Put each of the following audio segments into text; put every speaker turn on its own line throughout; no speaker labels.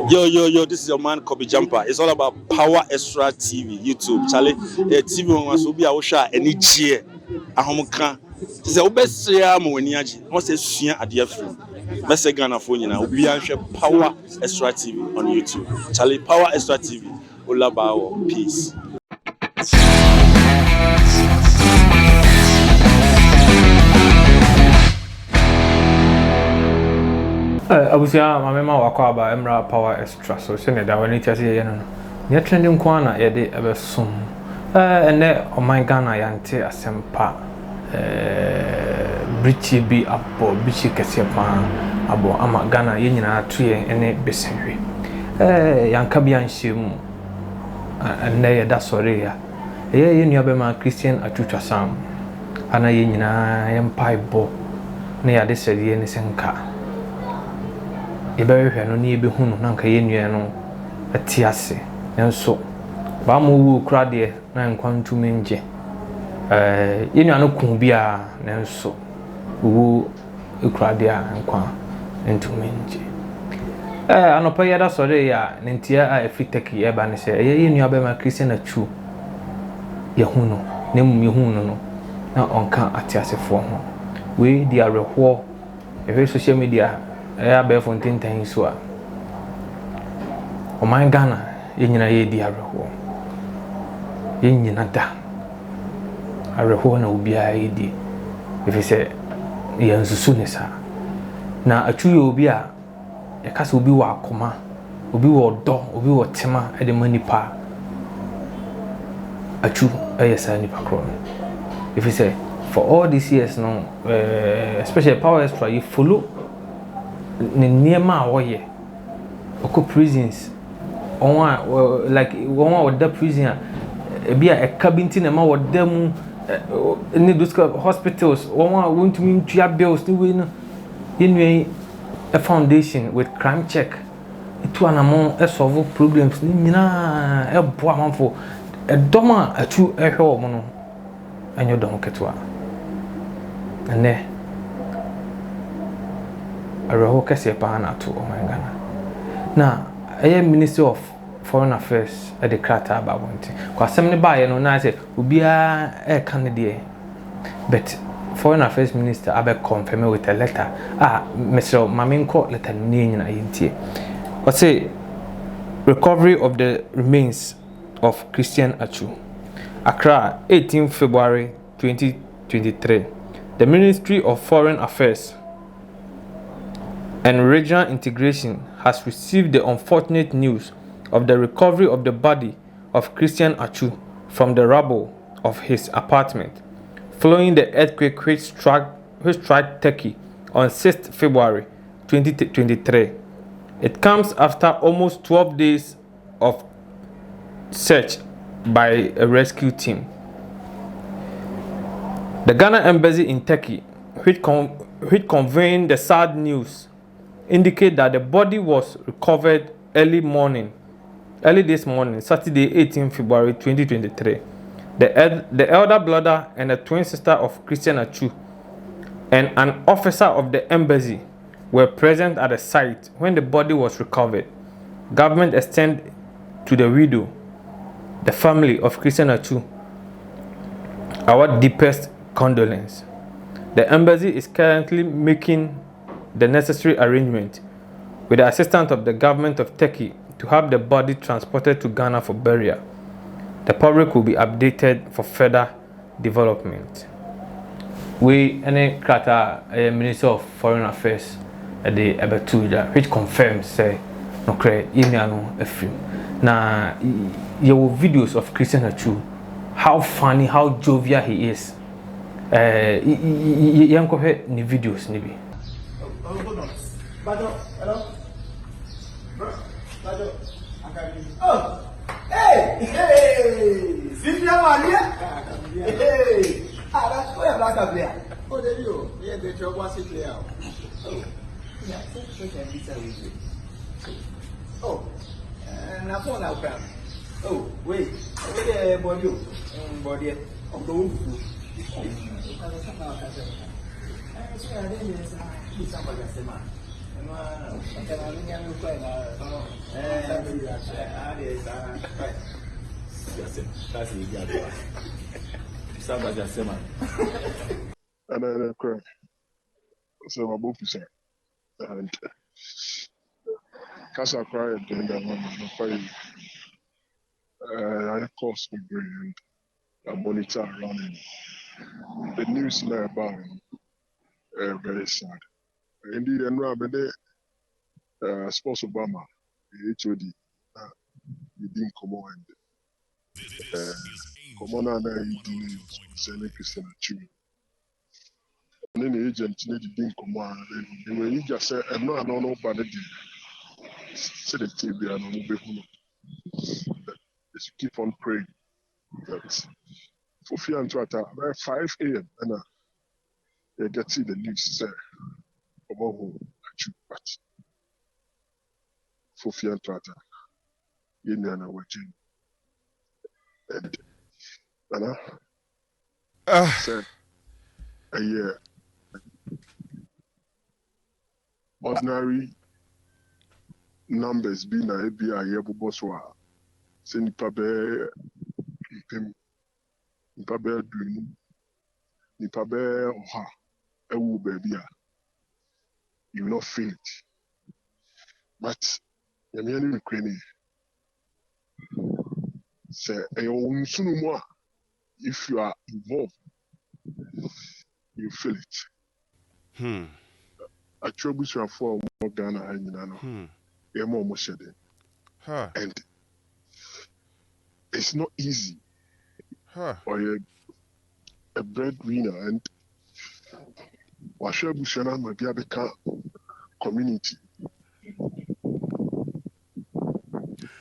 Yo, this is your man Kobe Jumper. It's all about Power Extra TV, YouTube. Charlie, TV was will be our share any cheer. A homoka. This is the best Moeniaji. What's a senior at the free? Best Ghana phone now. We are Power Extra TV on YouTube. Charlie, Power Extra TV. Olabao. Peace.
Abusia mamema wakwa aba emra Power Extra so se ne da wani tiase ye no ne trending kwa na ye de ebesom ene o my Ghana yante asempa brichi bi abo bichi kese pa abo ama Ghana ye nyina atoye ene besenhwe yanka bi anhyem ene ye da sore ya ye nua be ma Christian atwatwasam ana ye nyina ye mpai bo ne ya de sede ne senka Ibe no ni ebe hunu na nka yenua no atiase enso ba mo wu kra de na nkwantu menje yenua no kun bia na enso wu kra de a nkwa entu menje anopa yada sore ya nentia a efiteki eba ne se yenua be ma Christian Atsu ye hunu ne mum ye hunu no na onka atiase fo ho we di areho e social media be fontin tan so a o my Ghana yenyina ye di areho yenyina da areho na obi a ye di efi se ye nsusu ne sa na Atsu ye obi a ye kasa obi wa akoma obi wo do obi wo tema e de manipa Atsu sa nipa kro efi se for all these years no especially Power Extra you follow Niema oye oko prisons on like one of the prison be a cabin na ma woda mu ni those hospitals one want to mean to bills ni we no yenwe a foundation with crime check itu anamo solve problems ni nyina e boa manfo e doma Atsu ehwe o mo no anyo dom ketwa ene Areho kese pa na to o my Ghana na Ministry of Foreign Affairs at the krata ba wonti kwa asem ne ba ye no na say obia candidate but Foreign Affairs Minister abe confirm with a letter Mr. Mamenko letter ni nyina yintie o say recovery of the remains of Christian Atsu Accra 18 February 2023 the Ministry of Foreign Affairs and Regional Integration has received the unfortunate news of the recovery of the body of Christian Atsu from the rubble of his apartment following the earthquake which struck Turkey on 6th February 2023. It comes after almost 12 days of search by a rescue team. The Ghana Embassy in Turkey, which conveying the sad news, indicate that the body was recovered early this morning, Saturday 18 February 2023. The elder brother and the twin sister of Christian Atsu and an officer of the embassy were present at the site when the body was recovered. Government extended to the widow, the family of Christian Atsu, our deepest condolence. The embassy is currently making the necessary arrangement with the assistance of the government of Turkey to have the body transported to Ghana for burial. The public will be updated for further development. We any krata Minister of Foreign Affairs at the Ebetuja, which confirms say no cre imiano a film. Na your videos of Christian Atsu, how funny, how jovial he is. Yanko ni videos nibi.
Hello. Oh, hey, Cynthia Maria. Hey, that's where I'm black. Oh, there you your what's it player? Oh, yeah, oh, and I phone out. Oh, wait, wait, body, body of the wolf.
And then cry. So my both is and Casa cry and then I find I course my brain and I monitor around the news now about very sad. Indeed, and Rabbi sports Obama, the HOD, he didn't come on and come on and he did Christian Atsu. And then the agent didn't come on and when he just said, I'm not nobody said the TV and I'm just keep on praying that for fear and try to 5 a.m. and they get to the news say about who Atsu, but for fear and try to and watching and said a year ordinary numbers being a be a year boswa say nipa be pem nipa be dunu nipa be oha ewu baby a you will not feel it but yami ani rekreni say e onsunu mo a if you are involved you feel it attribute for more Ghana hanyina no e mo mo shede and it's not easy or a breadwinner and wahwɛ abusua no ama bi abɛka community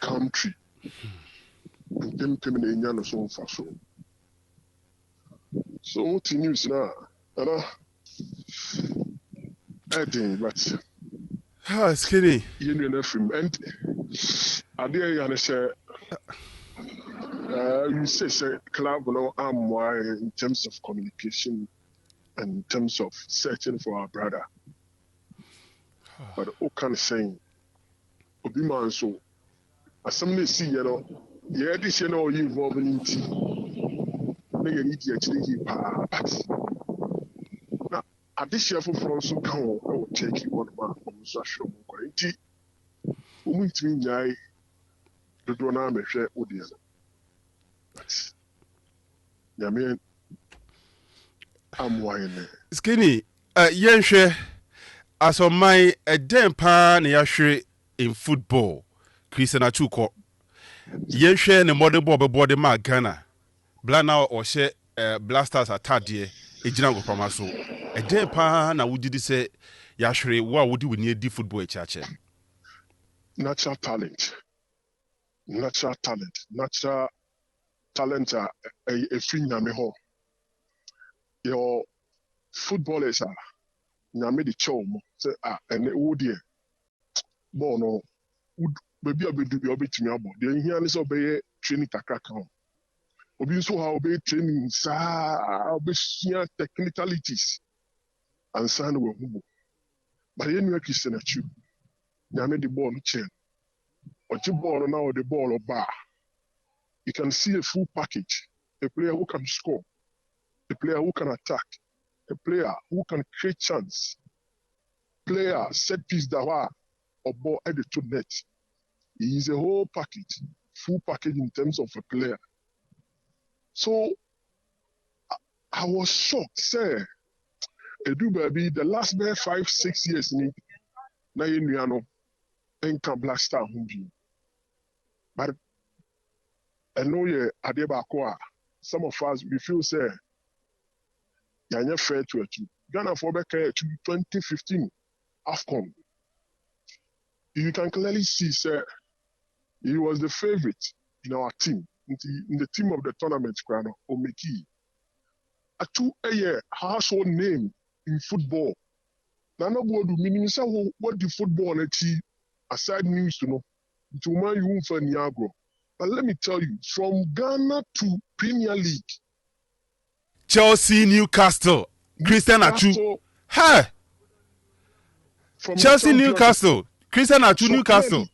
country mpempem na ɛnya no so mfa so wote news na ana ɛden but
skinny
yɛnnua no afim and adeɛ yɛ ne sɛ you say club no ammoa in terms of communication and in terms of searching for our brother but what can saying obi man so asɛm no ɛsi yɛ no yɛde hyɛ no ɔyɛ involved no nti na yɛne di akyire yie paa but na adehyɛ foforɔ nso ka ho ɛwɔ turkey hɔ nom a ɔmo nso ahwɛ ɔmo nkwa nti ɔmo ntumi nnyae dodoɔ no amɛhwɛ wodeɛ no but nyame ammoa yɛ nɛ
skinny yɛnhwɛ asɔman ɛdɛn paa na yɛahwere in football Christian Atsu kɔ yɛnhwɛ ne modern ball bɛbɔ de ma Ghana bla na ɔhyɛ blasters atadeɛ ɛgyina nkɔpama so ɛdɛn paa na wogye di sɛ yɛahwere wo a wode w'ani adi football akyiakyɛ
natural talent a ɛfiri nyame hɔ your footballers a nyame de kyɛw mo sɛ ɛnɛ wo deɛ bɔɔl no baabi a bɛdu bi a wobɛtumi abɔ deɛ nhia ne sɛ wobɛyɛ training kakra ka ho obi nso hɔ a wobɛyɛ training saa wobɛsua technicalities ansa na wahu bɔ but yɛnnua Christian Atsu nyame de bɔɔl no kyɛn ɔgye bɔɔl no na ɔde bɔɔl no ba you can see a full package a player who can score a player who can attack a player who can create chance player set piece da hɔ a ɔbɔ ɛde to net he is a whole package full package in terms of a player so I was shocked say edu baabi the last 5-6 years ni na yɛnnua no ɛnka Black Star ho bi but ɛno yɛ adeɛ baako a some of us we feel say yɛanyɛ fair to Atsu Ghana for bɛka Atsu 2015 AFCON you can clearly see say he was the favorite in our team in the team of the tournament Atsu a household name in football. Nana bodu meaning say what the football aside news to know. To man you won't find Niagara. But let me tell you, from Ghana to Premier League,
Chelsea, Newcastle, Christian Atsu. Hey!
From
Chelsea, Newcastle, Christian Atsu, so Newcastle.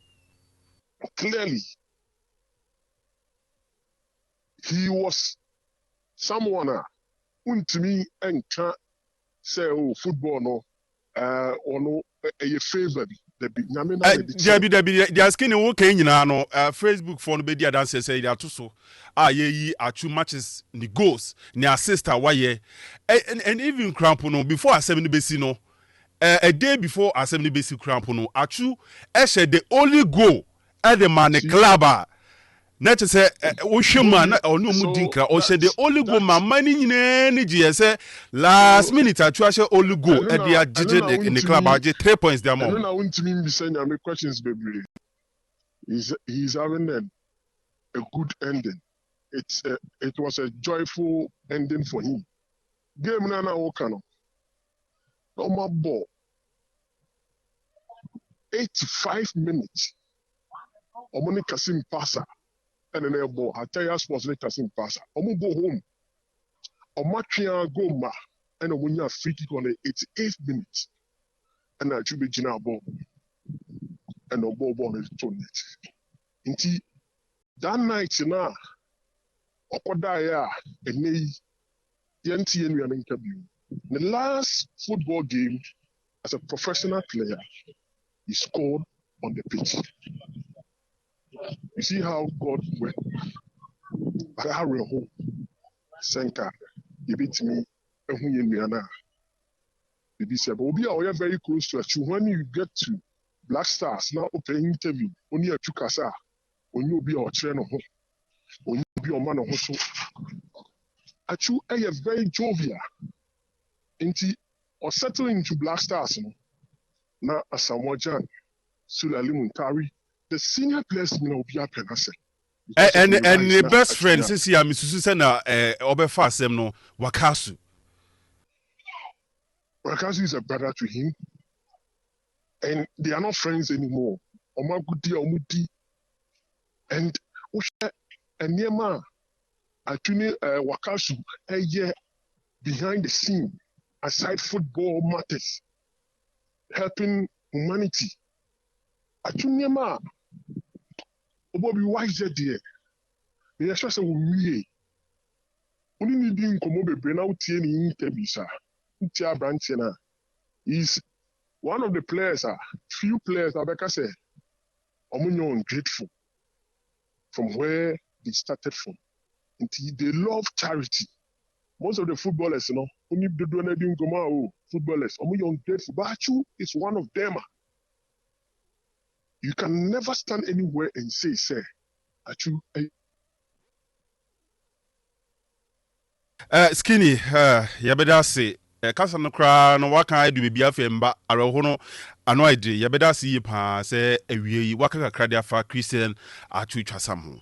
Clearly, he was someone to me and can't say, oh, football, no, or no, a favor.
They are skinny walking in Facebook for the media dancers say they are too so. Ye are two matches, the goals, the assist, why, and even Crampono before assembly basino, a day before assembly basic Crampono, Atsu, Eshe, the only goal at the man club. Not to say, Oshima or no Mudinka, or said the only go my money in energy. Say last minute, I try to only go at the agitated in the club. I get 3 points there.
I don't want to be saying I make questions, baby. He's having a good ending. It was a joyful ending for him. Game Nana Okano. No more ball. 85 minutes. Omoni Kasim Pasa. And then a ball. I tell you, sports like Kasim Pasa. Omo go home. Omatria go ma. And when you have free kick on the 88th minute. And I should be Gina ball. And the ball is turned it. Inti that night na okoda ya ene yenti enu an interview. The last football game as a professional player, he scored on the pitch. You see how God went. But I will hope Senka, you beat me, and who you know. Baby said, but we are very close to you. When you get to Black Stars, now open interview, only a Chukasa, when you be our trainer, when you be a man of hustle. Atsu, I am very jovial. Inti, or settling into Black Stars, now as Samoa Jan, Sulali Muntari, the senior players will be up and
and the best friend, since you are Mrs. Sena, Oberfasem, no, Wakasu.
Wakasu is a brother to him, and they are not friends anymore. Omagudi, Omudi, and Nema, Atune Wakasu, a year behind the scene, aside football matters, helping humanity. Atunema, Obobi wise there. The express will me. Only needing come over Brenau Tieni interviews. Tia Branchena is one of the players, few players, Abeka say, Omunyo grateful from where they started from. They love charity. Most of the footballers, only the donating Goma footballers, Omunyo grateful. But Atsu is one of them. You can never stand anywhere and say, Atsu.
Skinny, yabeda say, Kasa no kra no waka I do bibia fe mba areho no ano ide yabeda say yi pa say awie yi waka kakra dia fa Christian Atsu twasam ho.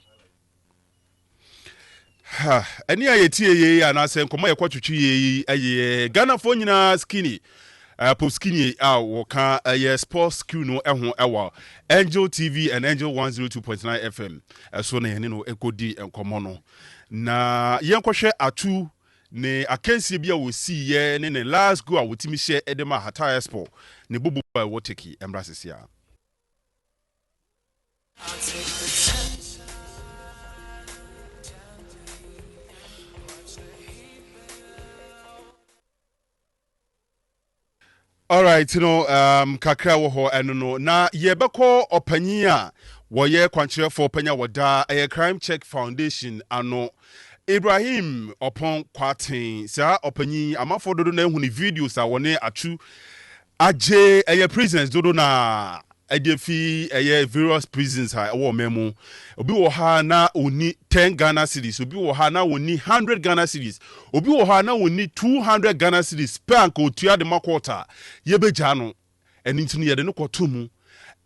Ha, eni ayetie ye anase nkomo ye kwatwetwe ye aye Ghana fo nyina Skinny. Pop Skinny woka sports crew no eho ewa Angel TV and Angel 102.9 FM so na yene no ekodi enkomo no na yenkohwe Atsu ne akansie bia wo si ye ne last go a wotimi hye edema Hataya Sport ne bobo woteki embrasesia. All right, kakra wo ho eno no na yebeko opanyin a wo ye kwankyere for opanya woda a Crime Check Foundation ano Ibrahim upon kwatin sa opanyin amafo dodo na hu ni videos a woni Atsu aje prisons dodo na adefi various prisons ha wo memu obi wo ha na oni 10 Ghana cedis, obi wo ha na oni 100 Ghana cedis, obi wo ha na oni 200 Ghana cedis bank otua de makota yebeja no eni ye de no kotomu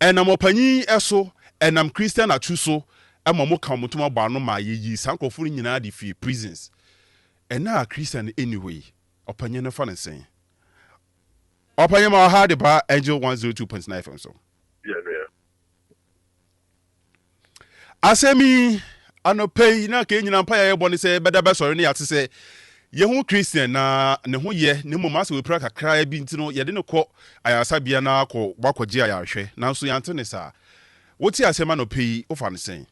enam opanyin eso enam Christian Atsu so amamo kamotuma ba no ma yeyi sankofo nyina de fi prisons ena Christian anyway opanyin no fa ne sen Opanyama had ba Angel 102.9 FM so.
Yeah.
Asemi anope na ke nyina mpa ya boni se beda be sori ne yate se ye hu Christian na ne ho ye ne moma se we pra kakra bi ntino ye de ne kɔ ayasa bia na akɔ wakɔgye ayahwe nanso yante ne sa woti asema no pei ofa ne sen.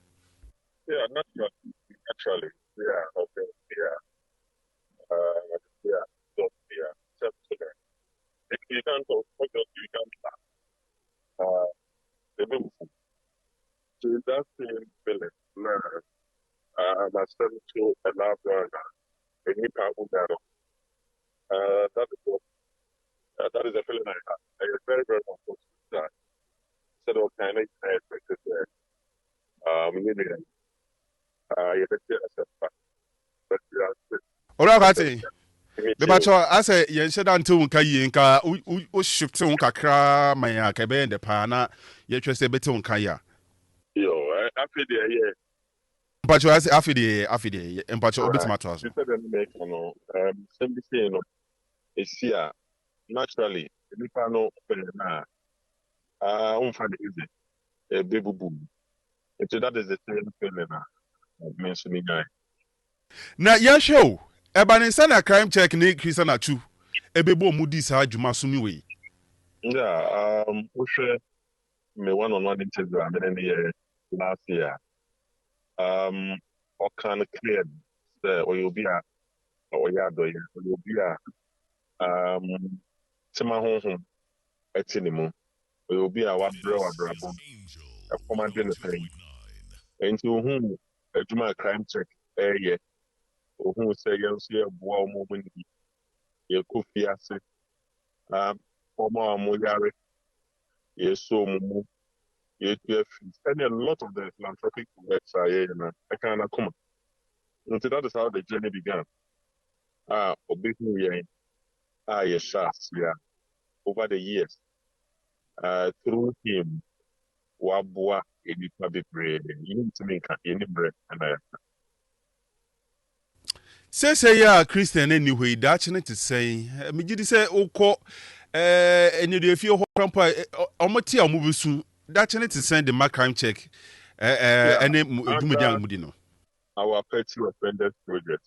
Yeah, naturally. Yeah, okay. Yeah. Yeah. So, yeah. If you can't talk, you can't the move. So that same feeling, my son to a love any powerful that that is a feeling I have. I am very, very unfortunate that instead of kind of expected that million you get a setback. But
Ora kwate
me
be ba
too.
cho ase ye nheda nte nka yi nka o shift un kakra man ka be de pa na ye twese bete nka ya.
Yo, I feel there, yeah.
Mpacho ase afide mpacho
Right.
obetima to aso.
You said that make somebody say it's here naturally. The panel na find it easy. A baby boom. And so that is the same feeling mentioning guy.
Na ya show eba ne na crime check ni Christian Atsu ebebo mudi sa adwuma sumi we.
Yeah, we share me one-on-one interview I mean in the last year. Or kind of clear the or you'll be a or yeah do you'll be a tema home at cinema. You'll be a what bro a commanding the thing. Into whom a Juma crime check yeah. Who say you'll see a boy moment you could be as former Moyari, yes, so mumu, and a lot of the philanthropic works are here, I can't come. And so that is how the journey began. Obviously, yes, yeah, over the years, through him, Wabua, in the public bread, you need to make any bread, and
Say ya Christian anyway that chine to say me gidi say okọ eni de fie ho krampa omoti amubusu that chine to send the mark crime check
yeah,
ene dwumadi amudi no.
our petty offenders project,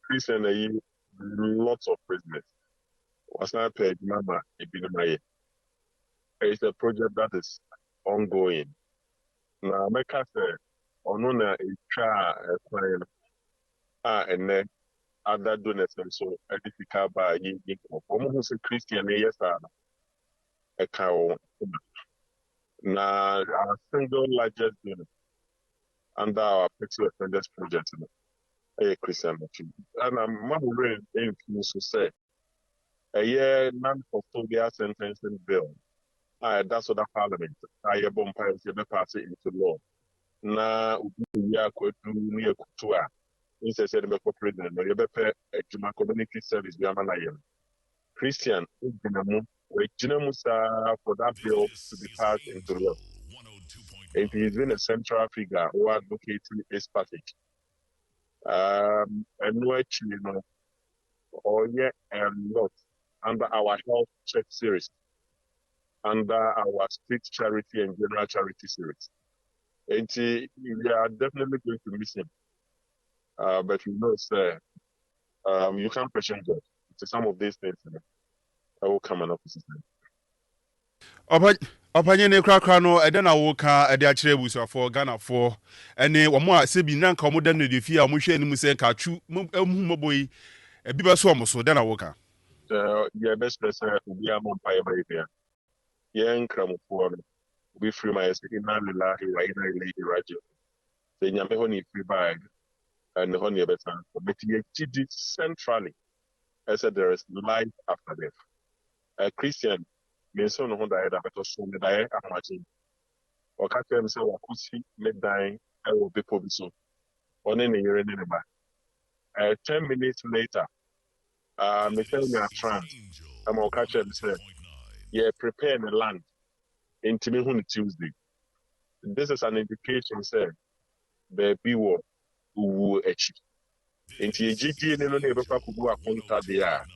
Christian, lots of prisoners. Was not paid, Mama, it's a project that is ongoing. Now, make us on a client, and then other donors, and so edifica by almost a Christian, yes, a cow. Now, our single largest donor under our petty offenders project, a Christian. And I'm not really to say a year non-custodial sentencing bill. That's what the parliament. I bomb pass it into law. Na ya kwetu ni ekutua. Inse said the president no yebepɛ adwuma community service bi ama na yɛ. Christian gyina saa for that bill to be passed into law. And he's been a central figure who advocating this package. And no actually or yeah a lot under our health check series, under our street charity and general charity series. And we are definitely going to miss him. But you know, sir, you can't question God. So some of these things, I will come and opposite them.
Opanye ne krakra no ede na wo ka ede a kire busuafo Ghana fo ene wo mo a sebi na nka mo da no de fie a mo hwe anim se ka twu hu moboyi ebi ba so mo so de na wo ka.
Yeah, best person we are on fire by there. Yeah, and cram for we free my in lillahi wa inna ilayhi raji'un. The nyame honi free bag and the honey better. But the centrally, I said there is life after death. A Christian means so no one died after so many die amachine. Or catch them say what could see let dying I will be public so. On any year in the 10 minutes later, me tell me a trans. I'm gonna catch them say, yeah, prepare the land into me on Tuesday. This is an indication, say, the be war who achieve. Into a GG and no neighbor could go a contact there.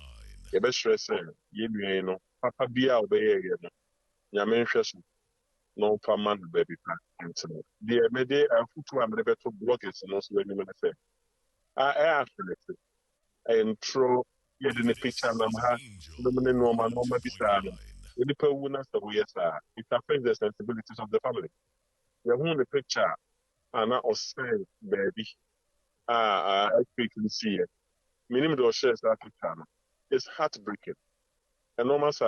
You best stress, you know, papa bia obeye ye no nyame nhwe so no fa man baby pa internet the mede afutu amede beto bloggers no so any me say I actually intro ye the picture na ha no man no ma bisa no any pe wu na so yes it affects the sensibilities of the family you who the picture ana osay baby I can see it minimum do share that picture no it's heartbreaking and no man say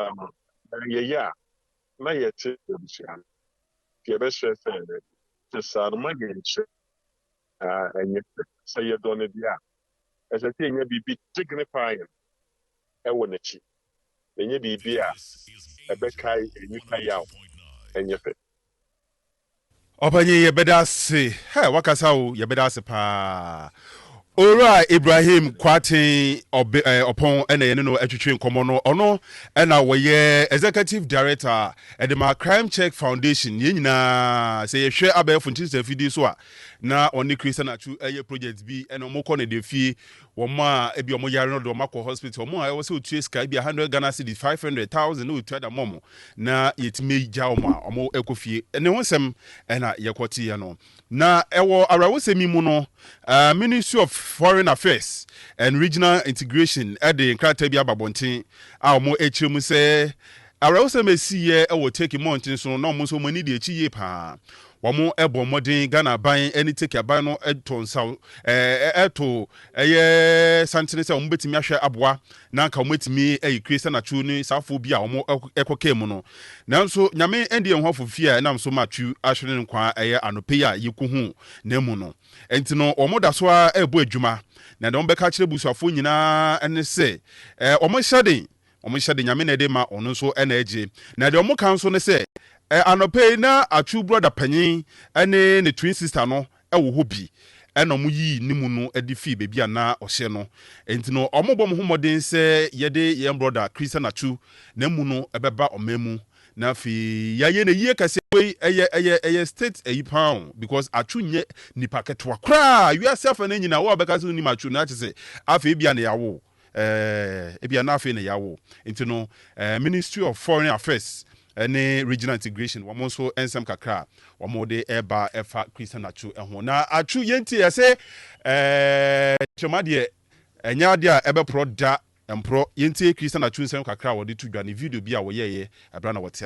yeah na yet the best share say just no man and say you don't need yeah as a thing you be dignifying e won achi enye bibi a ebekai enipa yaw enye fe
Opanye yebeda se. Hey, wakasa o yebeda se pa. Ora Ibrahim Kwatin opon ene ye no atwetwe nkomo no ono ena woye executive director at the Crime Check Foundation ye nyina say ye hwe abefo ntise fidi so a na oni Christian Atsu eye project bi ena mo kɔ ne de fie wo ma ebi omo yare no do makɔ hospital mo a wo se otue sky bi 100 Ghana cedi 500,000 no otua da mom na yetime gya omo ekofie ene ho sem ena yekɔti ye no na ewo arawosemi mu no Ministry of Foreign Affairs and Regional Integration at the nkrata bi ababonten a omo echimu se arawosemi siye ewo take mountain so no mo so mani de echi ye pa wamo ebo modern Ghana ban any take aban no eton saw eto eye santene se omo betimi ahwe aboa na nka omo etimi Christian Atsu ni safo bi a omo ekoke mu no nanso nyame endi en hofo fie na so matwu ahwere nkwa eye anope ya yekuhu na mu no enti no omo da so a ebo adwuma na de omo beka kire busuafo nyina ene se omo hyade nyame na de ma ono so ena eje na de omo kan so ne se anope na Atsu brother panyin ene ne twin sister no wo hobi ena mo yi nimu no edi fi bebi ana ohye no enti no omo bom homoden se yede ye brother Christian Atsu na mu no ebeba omemu na fi yaye ne yie kase we eye state pound because Atsu nye nipa ketwa kra you yourself na nyina wo obeka so ni Atsu na chese afi bia na yawo ebia na afi na yawo enti no Ministry of Foreign Affairs any regional integration wamo so ensem kakra wamo de eba efa Christian Atsu eho na Atsu yenti ya se choma de enya de a ebe pro da empro yenti Christian Atsu ensem kakra wo de tudwa ne video bi a wo yeye abra na wote